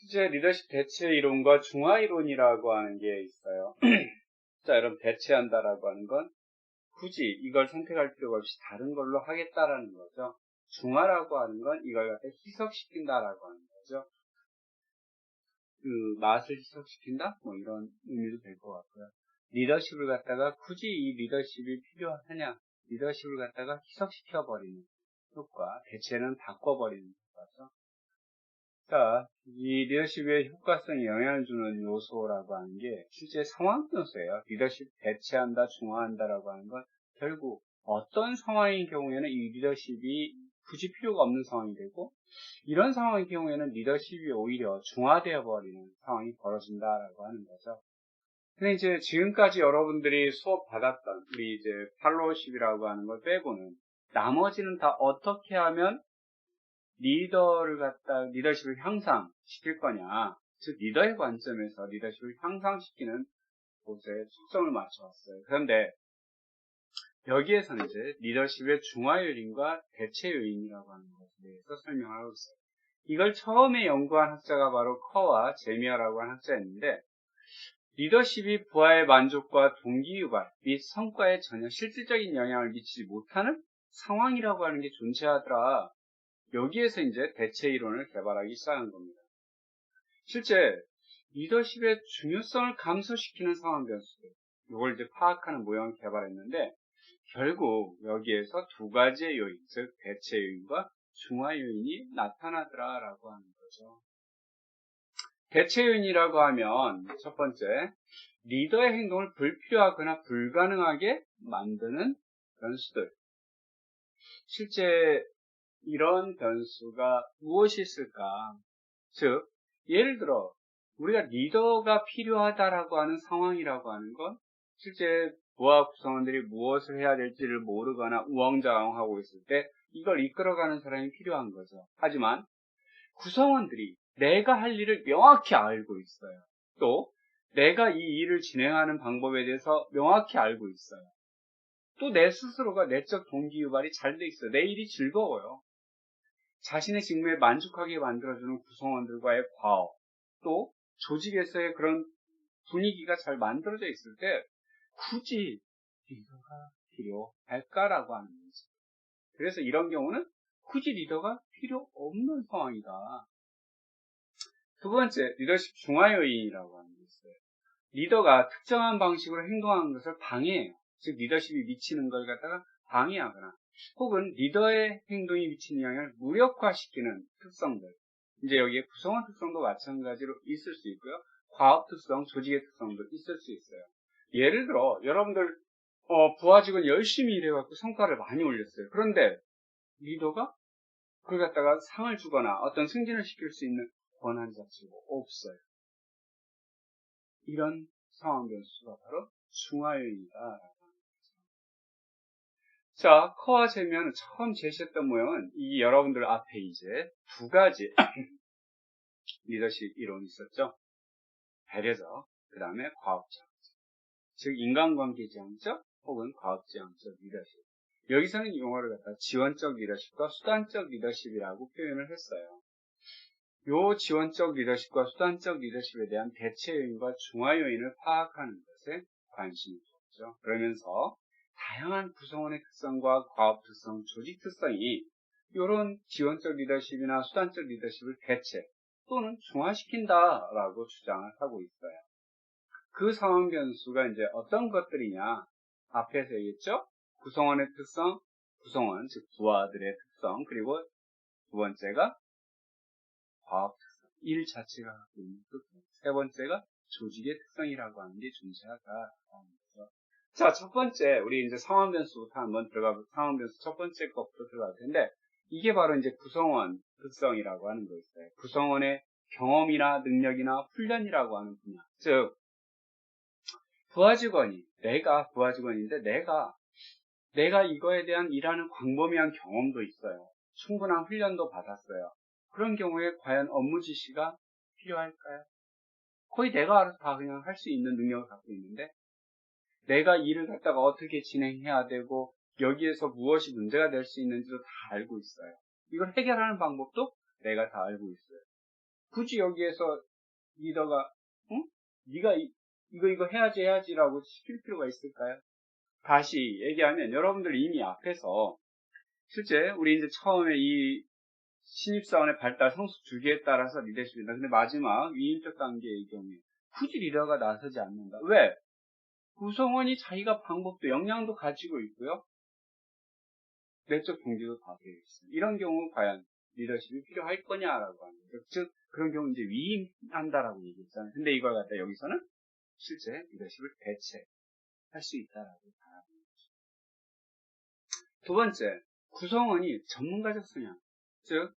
실제 리더십 대체 이론과 중화 이론이라고 하는 게 있어요. 자, 여러분, 대체한다라고 하는 건 굳이 이걸 선택할 필요가 없이 다른 걸로 하겠다라는 거죠. 중화라고 하는 건 이걸 갖다 희석시킨다라고 하는 거죠. 그 맛을 희석시킨다? 뭐 이런 의미도 될 것 같고요. 리더십을 갖다가 굳이 이 리더십이 필요하냐? 리더십을 갖다가 희석시켜버리는 효과, 대체는 바꿔버리는 효과죠. 자, 이 리더십의 효과성에 영향을 주는 요소라고 하는 게 실제 상황 변수예요. 리더십 대체한다, 중화한다라고 하는 건 결국 어떤 상황인 경우에는 이 리더십이 굳이 필요가 없는 상황이 되고, 이런 상황의 경우에는 리더십이 오히려 중화되어 버리는 상황이 벌어진다라고 하는 거죠. 근데 이제 지금까지 여러분들이 수업 받았던 우리 이제 팔로우십이라고 하는 걸 빼고는 나머지는 다 어떻게 하면 리더십을 향상시킬 거냐. 즉, 리더의 관점에서 리더십을 향상시키는 곳에 초점을 맞춰왔어요. 그런데 여기에서는 이제 리더십의 중화 요인과 대체 요인이라고 하는 것에 대해서 설명하고 있어요. 이걸 처음에 연구한 학자가 바로 커와 제미어라고 하는 학자였는데, 리더십이 부하의 만족과 동기 유발 및 성과에 전혀 실질적인 영향을 미치지 못하는 상황이라고 하는 게 존재하더라. 여기에서 이제 대체 이론을 개발하기 시작한 겁니다. 실제 리더십의 중요성을 감소시키는 상황 변수들, 이걸 이제 파악하는 모형을 개발했는데, 결국 여기에서 두 가지의 요인, 즉 대체 요인과 중화 요인이 나타나더라라고 하는 거죠. 대체 요인이라고 하면 첫 번째, 리더의 행동을 불필요하거나 불가능하게 만드는 변수들. 실제 이런 변수가 무엇이 있을까? 즉, 예를 들어 우리가 리더가 필요하다라고 하는 상황이라고 하는 건 실제 부하 구성원들이 무엇을 해야 될지를 모르거나 우왕좌왕하고 있을 때 이걸 이끌어가는 사람이 필요한 거죠. 하지만 구성원들이 내가 할 일을 명확히 알고 있어요. 또 내가 이 일을 진행하는 방법에 대해서 명확히 알고 있어요. 또 내 스스로가 내적 동기 유발이 잘 돼 있어요. 내 일이 즐거워요. 자신의 직무에 만족하게 만들어주는 구성원들과의 과업, 또 조직에서의 그런 분위기가 잘 만들어져 있을 때 굳이 리더가 필요할까라고 하는 거죠. 그래서 이런 경우는 굳이 리더가 필요 없는 상황이다. 두 번째, 리더십 중화 요인이라고 하는 게 있어요. 리더가 특정한 방식으로 행동하는 것을 방해해요. 즉 리더십이 미치는 걸 갖다가 방해하거나 혹은 리더의 행동이 미치는 영향을 무력화시키는 특성들. 이제 여기에 구성원 특성도 마찬가지로 있을 수 있고요. 과업 특성, 조직의 특성도 있을 수 있어요. 예를 들어 여러분들 부하 직원 열심히 일해갖고 성과를 많이 올렸어요. 그런데 리더가 그걸 갖다가 상을 주거나 어떤 승진을 시킬 수 있는 권한 자체가 없어요. 이런 상황 변수가 바로 중화 요인이다. 자, 커와 제미어는 처음 제시했던 모형은 이 여러분들 앞에 이제 두 가지 리더십 이론이 있었죠. 배려적, 그 다음에 과업적. 즉 인간관계 지향적 혹은 과업지향적 리더십. 여기서는 이 용어를 갖다 지원적 리더십과 수단적 리더십이라고 표현을 했어요. 요 지원적 리더십과 수단적 리더십에 대한 대체 요인과 중화 요인을 파악하는 것에 관심이 줬죠. 그러면서 다양한 구성원의 특성과 과업 특성, 조직 특성이 이런 지원적 리더십이나 수단적 리더십을 대체 또는 중화시킨다라고 주장을 하고 있어요. 그 상황 변수가 이제 어떤 것들이냐? 앞에서 얘기했죠? 구성원의 특성, 구성원, 즉 부하들의 특성, 그리고 두 번째가 과업 특성, 일 자체가 갖고 있는 특성, 세 번째가 조직의 특성이라고 하는 게 존재하다라는 거죠. 자, 첫 번째, 우리 이제 상황 변수부터 한번 상황 변수 첫 번째 것부터 들어갈 텐데, 이게 바로 이제 구성원 특성이라고 하는 거 있어요. 구성원의 경험이나 능력이나 훈련이라고 하는 분야. 즉, 내가 부하 직원인데 내가 이거에 대한 일하는 광범위한 경험도 있어요. 충분한 훈련도 받았어요. 그런 경우에 과연 업무 지시가 필요할까요? 거의 내가 알아서 다 그냥 할 수 있는 능력을 갖고 있는데 내가 일을 갖다가 어떻게 진행해야 되고 여기에서 무엇이 문제가 될 수 있는지도 다 알고 있어요. 이걸 해결하는 방법도 내가 다 알고 있어요. 굳이 여기에서 리더가 응? 네가 이거 해야지라고 시킬 필요가 있을까요? 다시 얘기하면 여러분들 이미 앞에서 실제 우리 이제 처음에 이 신입사원의 발달 성숙 주기에 따라서 리더십이다. 근데 마지막 위임적 단계의 경우에 굳이 리더가 나서지 않는다. 왜? 구성원이 자기가 방법도 역량도 가지고 있고요. 내적 동기도 다 되어 있어요. 이런 경우 과연 리더십이 필요할 거냐라고 하는 거죠. 즉 그런 경우 이제 위임한다라고 얘기했잖아요. 근데 이걸 갖다 여기서는 실제 리더십을 대체할 수 있다라고 바라보는 거죠. 두 번째, 구성원이 전문가적 성향, 즉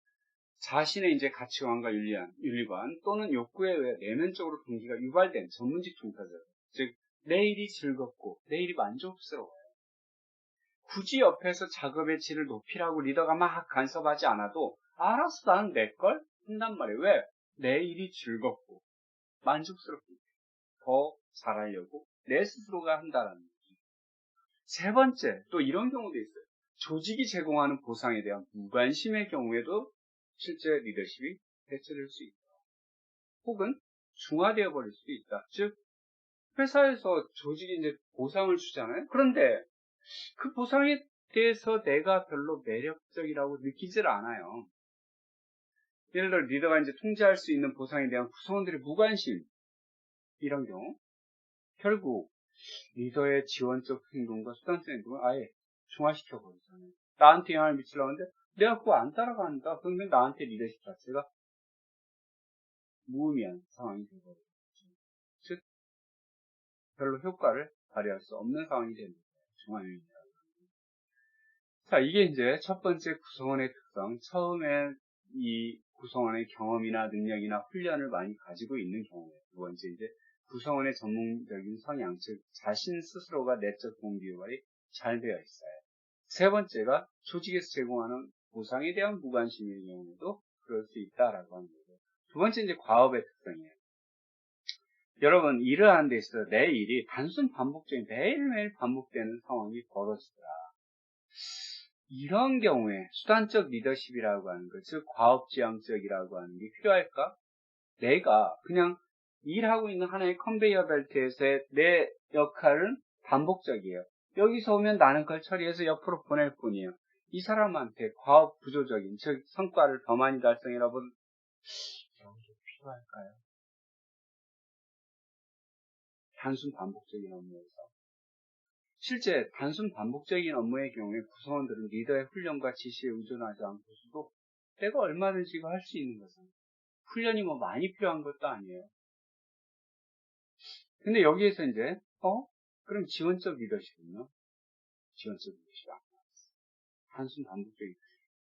자신의 이제 가치관과 윤리관 또는 욕구에 의해 내면적으로 동기가 유발된 전문직 종사자, 즉 내일이 즐겁고 내일이 만족스러워요. 굳이 옆에서 작업의 질을 높이라고 리더가 막 간섭하지 않아도 알았어 나는 내 걸 한단 말이에요. 왜? 내 일이 즐겁고 만족스럽고 더 잘하려고 내 스스로가 한다라는 거죠. 세 번째, 또 이런 경우도 있어요. 조직이 제공하는 보상에 대한 무관심의 경우에도 실제 리더십이 대체될 수 있다. 혹은 중화되어 버릴 수도 있다. 즉 회사에서 조직이 이제 보상을 주잖아요. 그런데 그 보상에 대해서 내가 별로 매력적이라고 느끼질 않아요. 예를 들어 리더가 이제 통제할 수 있는 보상에 대한 구성원들의 무관심, 이런 경우 결국 리더의 지원적 행동과 수단적 행동을 아예 중화시켜 버리잖아요. 나한테 영향을 미치려고 하는데 내가 그거 안 따라간다. 그러면 나한테 리더십 자체가 무의미한 상황이 되버리죠. 즉 별로 효과를 발휘할 수 없는 상황이 되는 거예요. 중화요인이라고. 자, 이게 이제 첫 번째 구성원의 특성. 처음에 이 구성원의 경험이나 능력이나 훈련을 많이 가지고 있는 경우예요. 두 번째 이제 구성원의 전문적인 성향, 즉 자신 스스로가 내적 동기 유발이 잘 되어 있어요. 세 번째가 조직에서 제공하는 보상에 대한 무관심의 경우도 그럴 수 있다라고 하는 거죠. 두 번째 이제 과업의 특성이에요. 여러분 일을 하는 데 있어서 내 일이 단순 반복적인 매일매일 반복되는 상황이 벌어지더라. 이런 경우에 수단적 리더십이라고 하는 것, 즉 과업지향적이라고 하는 게 필요할까? 내가 그냥 일하고 있는 하나의 컨베이어 벨트에서의 내 역할은 반복적이에요. 여기서 오면 나는 그걸 처리해서 옆으로 보낼 뿐이에요. 이 사람한테 과업 구조적인, 즉 성과를 더 많이 달성이라고 이런 게 필요할까요? 단순 반복적인 업무에서. 실제 단순 반복적인 업무의 경우에 구성원들은 리더의 훈련과 지시에 의존하지 않고서도 내가 얼마든지 이거 할 수 있는 것은 훈련이 뭐 많이 필요한 것도 아니에요. 근데 여기에서 이제 그럼 지원적 리더십은요? 지원적 리더십 안 나왔어요. 단순 반복적인,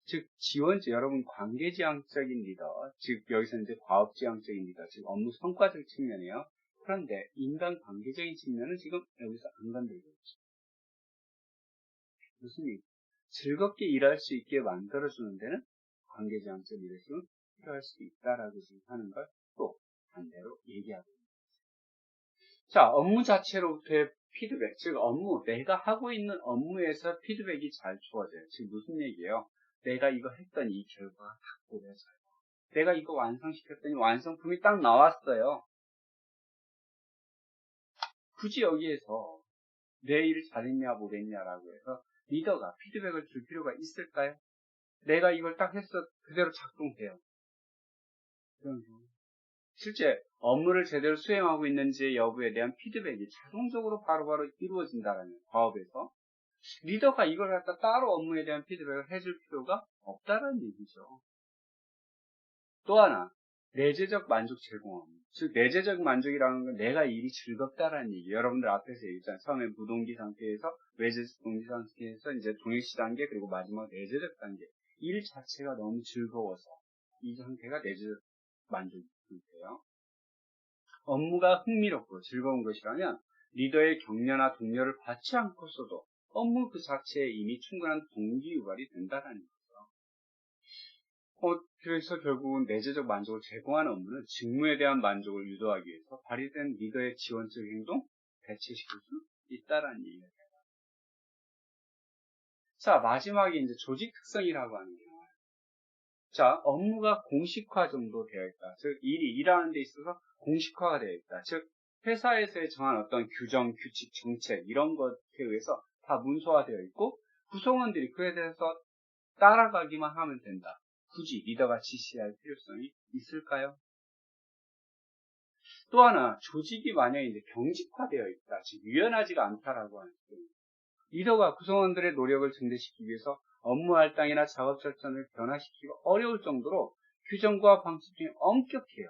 즉 지원적, 여러분 관계지향적인 리더, 즉 여기서 이제 과업지향적인 리더, 즉 업무 성과적 측면이에요. 그런데 인간 관계적인 측면은 지금 여기서 안 건들고 있죠. 무슨 얘기? 즐겁게 일할 수 있게 만들어주는 데는 관계지향적 리더십은 필요할 수 있다라고 지금 하는 걸 또 반대로 얘기하고 있습니다. 자, 업무 자체로부터의 피드백, 즉 업무, 내가 하고 있는 업무에서 피드백이 잘 주어져요. 지금 무슨 얘기예요? 내가 이거 했더니 이 결과가 딱 보여져요. 내가 이거 완성시켰더니 완성품이 딱 나왔어요. 굳이 여기에서 내 일을 잘했냐 못했냐라고 해서 리더가 피드백을 줄 필요가 있을까요? 내가 이걸 딱 했어 그대로 작동돼요. 실제 업무를 제대로 수행하고 있는지 여부에 대한 피드백이 자동적으로 바로바로 이루어진다는 과업에서 리더가 이걸 갖다 따로 업무에 대한 피드백을 해줄 필요가 없다는 얘기죠. 또 하나, 내재적 만족 제공 업무. 즉 내재적 만족이라는 건 내가 일이 즐겁다라는 얘기. 여러분들 앞에서 얘기했잖아요. 처음에 무동기 상태에서 외재적 동기 상태에서 이제 동일시 단계, 그리고 마지막 내재적 단계. 일 자체가 너무 즐거워서 이 상태가 내재적 만족 상태예요. 업무가 흥미롭고 즐거운 것이라면 리더의 격려나 독려를 받지 않고서도 업무 그 자체에 이미 충분한 동기 유발이 된다는 거죠. 그래서 결국은 내재적 만족을 제공하는 업무는 직무에 대한 만족을 유도하기 위해서 발휘된 리더의 지원적 행동, 대체시킬 수 있다는 얘기예요. 자, 마지막에 이제 조직 특성이라고 하는 게 나와요. 자, 업무가 공식화 정도 되어 있다. 즉, 일하는 데 있어서 공식화가 되어 있다. 즉, 회사에서의 정한 어떤 규정, 규칙, 정책, 이런 것에 의해서 다 문서화되어 있고, 구성원들이 그에 대해서 따라가기만 하면 된다. 굳이 리더가 지시할 필요성이 있을까요? 또 하나, 조직이 만약에 이제 경직화되어 있다. 즉, 유연하지가 않다라고 하는 경우. 리더가 구성원들의 노력을 증대시키기 위해서 업무 할당이나 작업 절차를 변화시키기 어려울 정도로 규정과 방식 중에 엄격해요.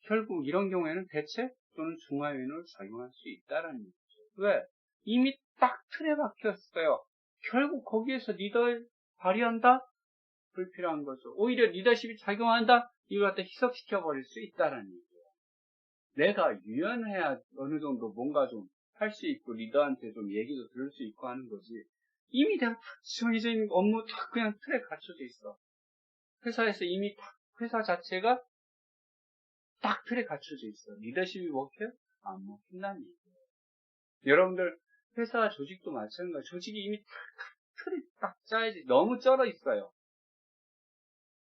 결국 이런 경우에는 대체 또는 중화요인을 작용할 수 있다는 얘기죠. 왜? 이미 딱 틀에 박혔어요. 결국 거기에서 리더를 발휘한다? 불필요한 거죠. 오히려 리더십이 작용한다? 이걸 갖다 희석시켜 버릴 수 있다는 얘기예요. 내가 유연해야 어느 정도 뭔가 좀 할 수 있고 리더한테 좀 얘기도 들을 수 있고 하는 거지. 이미 내가 딱 정해져 있는 업무 딱 그냥 틀에 갖춰져 있어. 회사에서 이미 딱 회사 자체가 딱 틀에 갖춰져 있어. 리더십이 먹혀요? 안 먹힌다는 얘기예요. 여러분들 회사 조직도 마찬가지예요. 조직이 이미 딱 틀이 딱 짜야지. 너무 쩔어 있어요.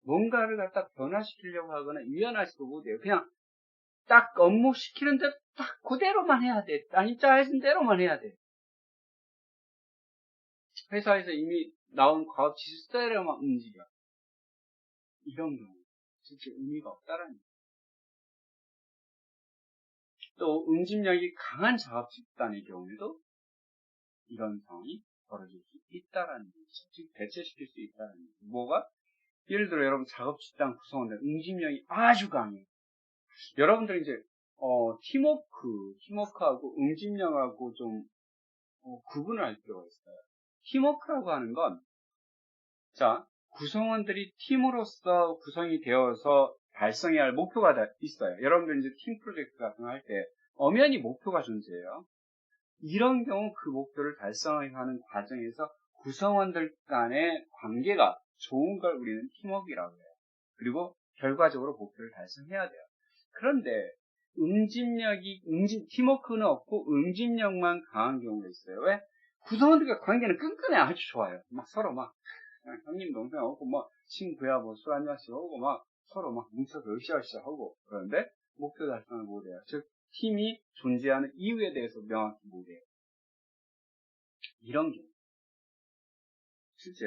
뭔가를 갖다 변화시키려고 하거나 유연하지도 못해요. 그냥 딱 업무 시키는데 딱 그대로만 해야 돼. 아니 짜여진 대로만 해야 돼. 회사에서 이미 나온 과업 지시대로만 움직여. 이런 경우 진짜 의미가 없다라는 거예요. 또 응집력이 강한 작업 집단의 경우에도 이런 상황이 벌어질 수 있다라는 거죠. 즉 대체시킬 수 있다는 거죠. 뭐가? 예를 들어 여러분 작업 집단 구성원들 응집력이 아주 강해요. 여러분들 이제 팀워크하고 응집력하고 좀 구분을 할 필요가 있어요. 팀워크라고 하는 건, 자, 구성원들이 팀으로서 구성이 되어서 달성해야 할 목표가 있어요. 여러분들 이제 팀 프로젝트 같은 거 할 때 엄연히 목표가 존재해요. 이런 경우 그 목표를 달성하는 과정에서 구성원들 간의 관계가 좋은 걸 우리는 팀워크라고 해요. 그리고 결과적으로 목표를 달성해야 돼요. 그런데 팀워크는 없고 응집력만 강한 경우가 있어요. 왜? 구성원들과 관계는 끈끈해 아주 좋아요. 막 서로 막 형님 동생하고 막 친구야 뭐 술 한잔씩 하고 막 서로 막 뭉쳐서 으쌰으쌰 하고. 그런데 목표 달성을 못해요. 즉 팀이 존재하는 이유에 대해서 명확히 못해요. 이런 경우 실제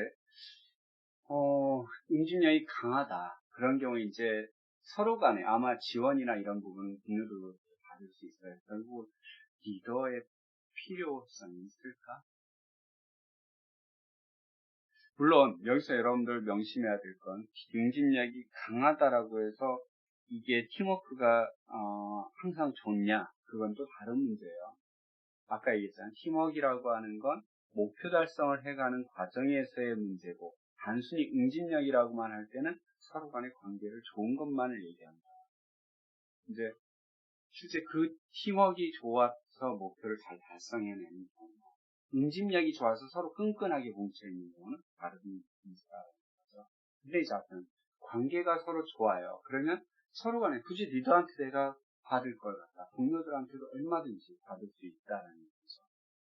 응집력이 강하다. 그런 경우에 이제 서로 간에 아마 지원이나 이런 부분은 동료들로 받을 수 있어요. 결국 리더의 필요성이 있을까? 물론 여기서 여러분들 명심해야 될 건 응집력이 강하다라고 해서 이게 팀워크가 항상 좋냐? 그건 또 다른 문제예요. 아까 얘기했잖아요. 팀워크라고 하는 건 목표 달성을 해가는 과정에서의 문제고 단순히 응집력이라고만 할 때는 서로 간의 관계를 좋은 것만을 얘기합니다. 이제 실제 그 팀워크가 좋아서 목표를 잘 달성해내는 경우, 응집력이 좋아서 서로 끈끈하게 뭉쳐있는 경우는 다른 문제라는 거죠. 근데 이제 앞에는 관계가 서로 좋아요. 그러면 서로 간에 굳이 리더한테 내가 받을 걸 갖다 동료들한테도 얼마든지 받을 수 있다는 거죠.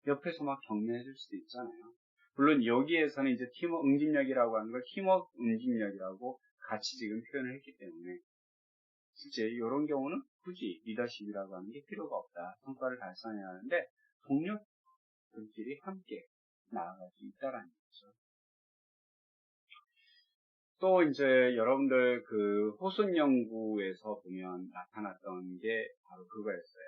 옆에서 막 격려해 줄 수도 있잖아요. 물론 여기에서는 이제 팀워크 응집력이라고 하는 걸 팀워크 응집력이라고 같이 지금 표현을 했기 때문에 실제 이런 경우는 굳이 리더십이라고 하는 게 필요가 없다. 성과를 달성해야 하는데 동료들끼리 함께 나아갈 수 있다라는 거죠. 또 이제 여러분들 그 호손 연구에서 보면 나타났던 게 바로 그거였어요.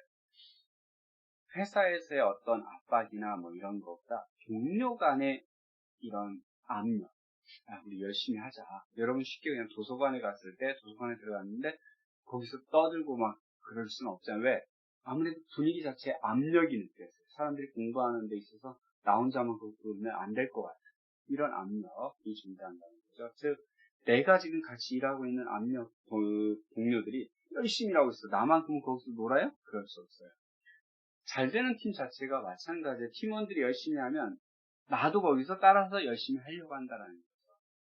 회사에서의 어떤 압박이나 뭐 이런 것보다 동료 간의 이런 압력. 우리 열심히 하자. 여러분 쉽게 그냥 도서관에 갔을 때 도서관에 들어갔는데 거기서 떠들고 막 그럴 수는 없잖아요. 왜? 아무래도 분위기 자체에 압력이 느껴져요. 사람들이 공부하는 데 있어서 나 혼자만 그러면 안 될 것 같아. 이런 압력이 존재한다는 거죠. 즉 내가 지금 같이 일하고 있는 동료들이 열심히 일하고 있어. 나만큼은 거기서 놀아요? 그럴 수 없어요. 잘 되는 팀 자체가 마찬가지예요. 팀원들이 열심히 하면 나도 거기서 따라서 열심히 하려고 한다는 거죠.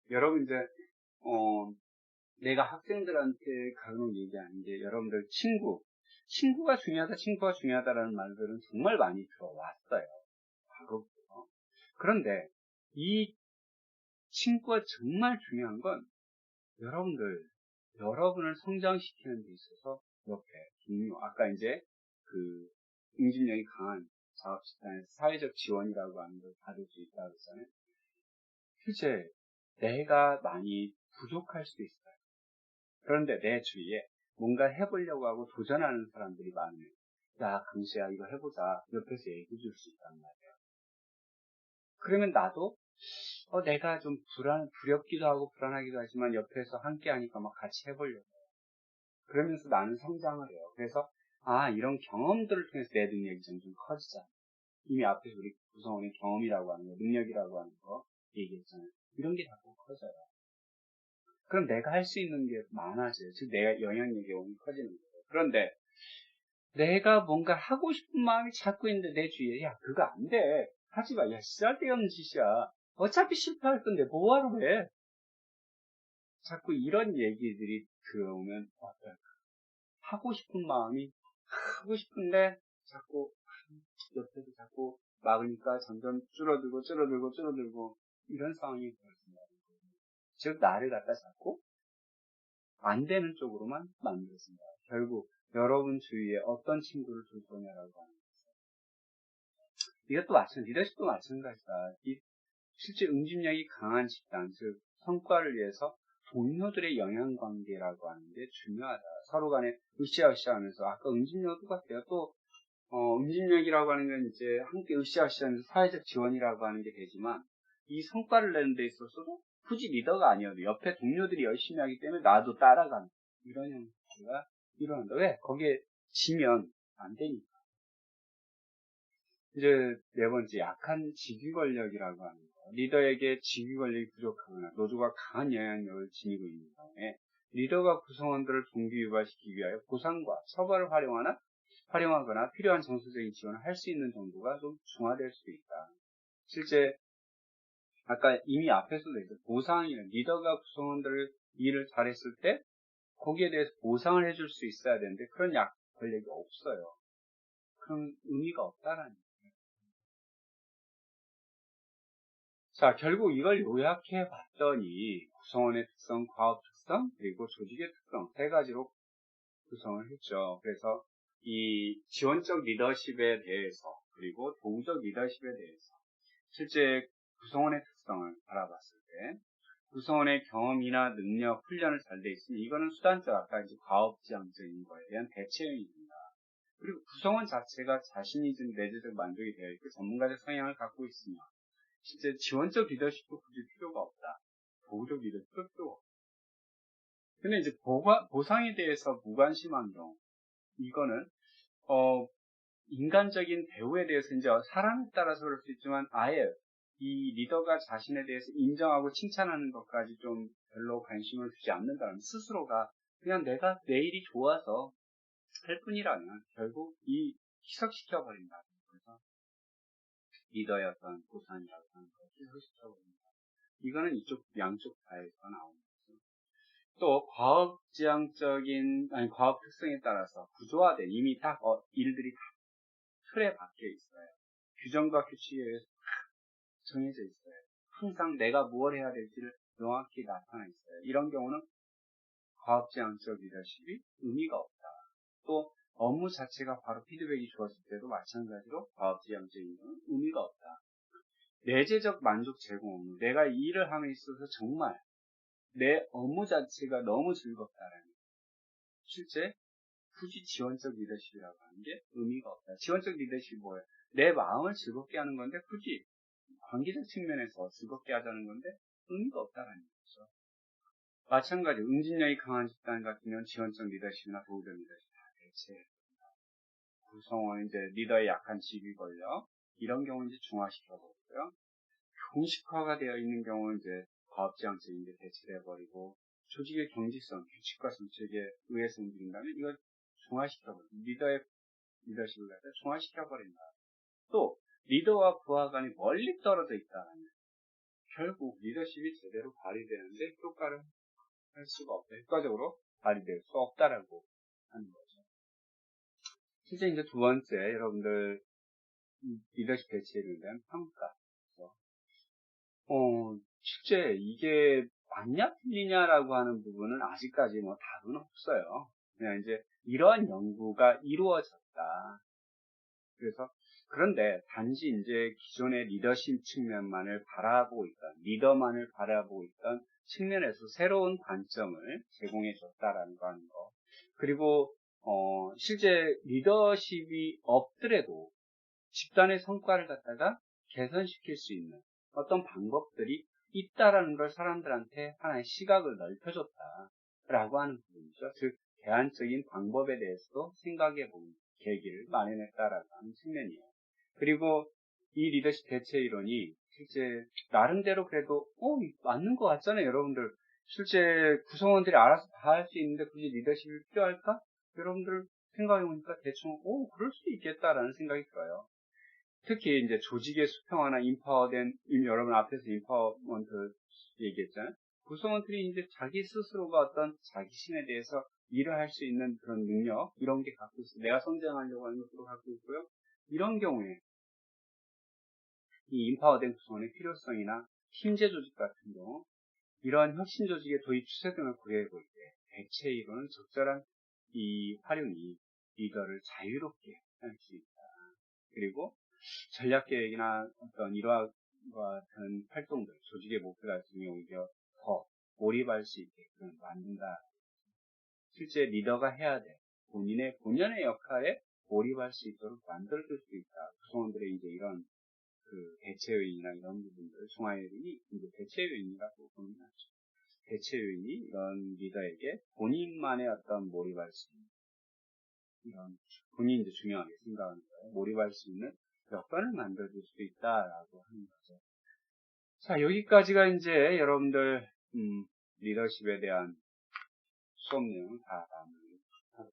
여러분 이제 내가 학생들한테 가끔 얘기하는 게 여러분들 친구가 중요하다라는 말들은 정말 많이 들어왔어요. 과거부터. 그런데 이 친구가 정말 중요한 건 여러분을 성장시키는 데 있어서 옆에 동료, 아까 이제 그 응집력이 강한 작업집단에서 사회적 지원이라고 하는 걸 받을 수 있다고 했잖아요. 실제 내가 많이 부족할 수도 있어요. 그런데 내 주위에 뭔가 해보려고 하고 도전하는 사람들이 많으면, 야, 강수야, 이거 해보자. 옆에서 얘기해 줄 수 있단 말이에요. 그러면 나도 내가 좀 두렵기도 하고 불안하기도 하지만 옆에서 함께 하니까 막 같이 해보려고 해요. 그러면서 나는 성장을 해요. 그래서 이런 경험들을 통해서 내 능력이 점점 커지잖아요. 이미 앞에서 우리 구성원의 경험이라고 하는 거, 능력이라고 하는 거 얘기했잖아요. 이런 게 자꾸 커져요. 그럼 내가 할 수 있는 게 많아져요. 즉 내가 영향력이 오면 커지는 거예요. 그런데 내가 뭔가 하고 싶은 마음이 자꾸 있는데 내 주위에 야 그거 안 돼. 하지 마. 야 쓸데없는 짓이야. 어차피 실패할 건데 뭐하러 해. 자꾸 이런 얘기들이 들어오면 어떨까. 하고 싶은 마음이 하고 싶은데 자꾸 옆에서 자꾸 막으니까 점점 줄어들고 이런 상황이 벌어진다. 즉 나를 갖다 자꾸 안 되는 쪽으로만 만들었습니다. 결국 여러분 주위에 어떤 친구를 둘 거냐라고 하는 거죠. 이것도 리더십도 마찬가지다. 실제 응집력이 강한 집단, 즉 성과를 위해서 동료들의 영향관계라고 하는 게 중요하다. 서로 간에 으쌰으쌰하면서 아까 응집력도 똑같아요. 또 응집력이라고 하는 건 이제 함께 으쌰으쌰하면서 사회적 지원이라고 하는 게 되지만 이 성과를 내는 데 있어서도 굳이 리더가 아니어도 옆에 동료들이 열심히 하기 때문에 나도 따라가는 이런 형태가 일어난다. 왜? 거기에 지면 안 되니까. 이제 네 번째, 약한 직위 권력이라고 하는 거. 리더에게 직위 권력이 부족하거나 노조가 강한 영향력을 지니고 있는 경우에 리더가 구성원들을 동기 유발시키기 위하여 보상과 처벌을 활용하거나 필요한 정서적인 지원을 할 수 있는 정도가 좀 중화될 수도 있다. 실제 아까 이미 앞에서도 했죠. 보상이는 리더가 구성원들을 일을 잘했을 때 거기에 대해서 보상을 해줄 수 있어야 되는데 그런 권력이 없어요. 그럼 의미가 없다라는 거예요. 자, 결국 이걸 요약해 봤더니 구성원의 특성, 과업 특성, 그리고 조직의 특성 세 가지로 구성을 했죠. 그래서 이 지원적 리더십에 대해서 그리고 도구적 리더십에 대해서 실제 구성원의 특성을 알아봤을 때 구성원의 경험이나 능력, 훈련을 잘 돼 있으면 이거는 수단적 아까 이제 과업지향적인 거에 대한 대체형입니다. 그리고 구성원 자체가 자신이 좀 내재적 만족이 되어 있고 전문가적 성향을 갖고 있으며 실제 지원적 리더십도 굳이 필요가 없다. 도구적 리더십도 필요가 없다. 근데 이제 보상에 대해서 무관심한 경우 이거는 인간적인 대우에 대해서 이제 사람에 따라서 그럴 수 있지만 아예 이 리더가 자신에 대해서 인정하고 칭찬하는 것까지 좀 별로 관심을 두지 않는다면 스스로가 그냥 내가 내일이 좋아서 할 뿐이라면 결국 희석시켜버린다. 그래서 리더의 어떤 보상이라고 하는 걸 희석시켜버린다. 이거는 양쪽 다에서 나오는 거죠. 또 과업 특성에 따라서 구조화된 이미 딱 일들이 다 틀에 박혀 있어요. 규정과 규칙에 의해서 정해져 있어요. 항상 내가 무엇을 해야 될지를 명확히 나타나 있어요. 이런 경우는 과업지향적 리더십이 의미가 없다. 또 업무 자체가 바로 피드백이 주어질 때도 마찬가지로 과업지향적인 경우는 의미가 없다. 내재적 만족 제공 업무, 내가 이 일을 함에 있어서 정말 내 업무 자체가 너무 즐겁다라는 실제 굳이 지원적 리더십이라고 하는 게 의미가 없다. 지원적 리더십이 뭐예요? 내 마음을 즐겁게 하는 건데 굳이 관계적 측면에서 즐겁게 하자는 건데 의미가 없다라는 거죠. 마찬가지로 응집력이 강한 집단 같은 경우는 지원적 리더십이나 도구적 리더십 다 대체됩니다. 구성원 이제 리더의 약한 직위 권력 이런 경우 이제 중화시켜버리고요. 공식화가 되어 있는 경우는 이제 과업지향적인 게 대체돼버리고 조직의 경직성, 규칙과 정책에 의해서 움직인다면 이걸 중화시켜버린다. 리더의 리더십을 갖다 중화시켜버린다. 또 리더와 부하 간이 멀리 떨어져 있다면 결국 리더십이 제대로 발휘되는데 효과를 할 수가 없다. 효과적으로 발휘될 수 없다라고 하는 거죠. 실제 이제 두 번째 여러분들 리더십 대체에 대한 평가. 실제 이게 맞냐 틀리냐라고 하는 부분은 아직까지 뭐 답은 없어요. 그냥 이제 이러한 연구가 이루어졌다. 그래서 그런데 단지 이제 기존의 리더십 측면만을 바라보고 있던 리더만을 바라보고 있던 측면에서 새로운 관점을 제공해 줬다라는 거 하는 거. 그리고 실제 리더십이 없더라도 집단의 성과를 갖다가 개선시킬 수 있는 어떤 방법들이 있다라는 걸 사람들한테 하나의 시각을 넓혀줬다라고 하는 부분이죠. 즉 대안적인 방법에 대해서도 생각해 보는 계기를 마련했다라고 하는 측면이에요. 그리고 이 리더십 대체 이론이 실제 나름대로 그래도 맞는 것 같잖아요, 여러분들. 실제 구성원들이 알아서 다 할 수 있는데 굳이 리더십이 필요할까? 여러분들 생각해 보니까 대충 그럴 수도 있겠다라는 생각이 들어요. 특히 이제 조직의 수평화나 인파화된, 이미 여러분 앞에서 인파워먼트 얘기했잖아요. 구성원들이 이제 자기 스스로가 어떤 자기심에 대해서 일을 할 수 있는 그런 능력, 이런 게 갖고 있어요. 내가 성장하려고 하는 것도 갖고 있고요. 이런 경우에 이 인파화된 구성원의 필요성이나 힘제 조직 같은 경우, 이러한 혁신 조직의 도입 추세 등을 고려해 볼 때, 대체 이론은 적절한 이 활용이 리더를 자유롭게 할 수 있다. 그리고 전략 계획이나 어떤 이러한 같은 활동들, 조직의 목표 달성에 오히려 더 몰입할 수 있게끔 만든다. 실제 리더가 해야 돼. 본연의 역할에 몰입할 수 있도록 만들어줄 수 있다. 구성원들의 이제 이런 그 대체 요인이나 이런 부분들, 중화 요인이 이제 대체 요인이라고 보면 하죠. 대체 요인이 이런 리더에게 본인만의 어떤 몰입할 수 있는 이런 본인이 이제 중요하게 생각하는 거예요. 몰입할 수 있는 여건을 만들어줄 수 있다라고 하는 거죠. 자, 여기까지가 이제 여러분들 리더십에 대한 수업 내용 다